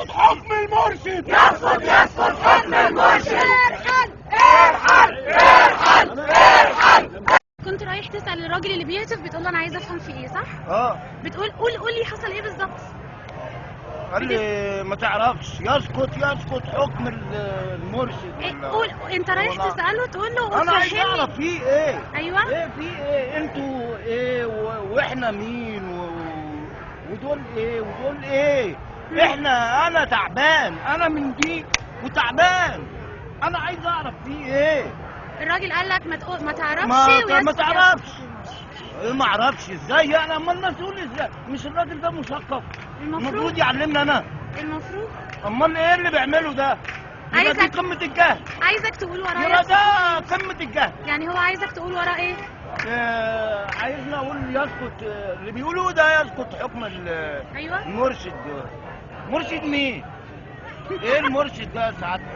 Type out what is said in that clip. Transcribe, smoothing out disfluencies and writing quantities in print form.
يسقط حكم المرشد. يسقط حكم المرشد. كنت رايح تسأل الراجل اللي بيهتف، بتقول له انا عايزه افهم في ايه، صح؟ بتقول قول لي حصل ايه بالظبط. قال لي ما تعرفش، يسقط حكم المرشد. إيه؟ قول انت رايح تسأله تقول له انا عايز فهمني. اعرف فيه ايه. ايوه ايه في ايه، انتوا ايه واحنا مين ودول ايه ودول ايه. انا تعبان، انا من دي وتعبان، انا عايز اعرف فيه ايه. الراجل قال لك ما تعرفش ما تعرفش. ايه ما اعرفش ازاي انا؟ اما المسؤول ازاي؟ مش الراجل ده مثقف؟ المفروض يعلمنا انا. المفروض. امال ايه اللي بيعمله ده؟ يبقى دي قمة الجهل. عايزك تقول وراه يبقى ده قمة الجهل. يعني هو عايزك تقول وراه ايه؟ عايزنا اقول يسقط اللي بيقولوه ده، يسقط حكم ايوه المرشد. مرشد مين؟ ايه المرشد ده يا سعادتك؟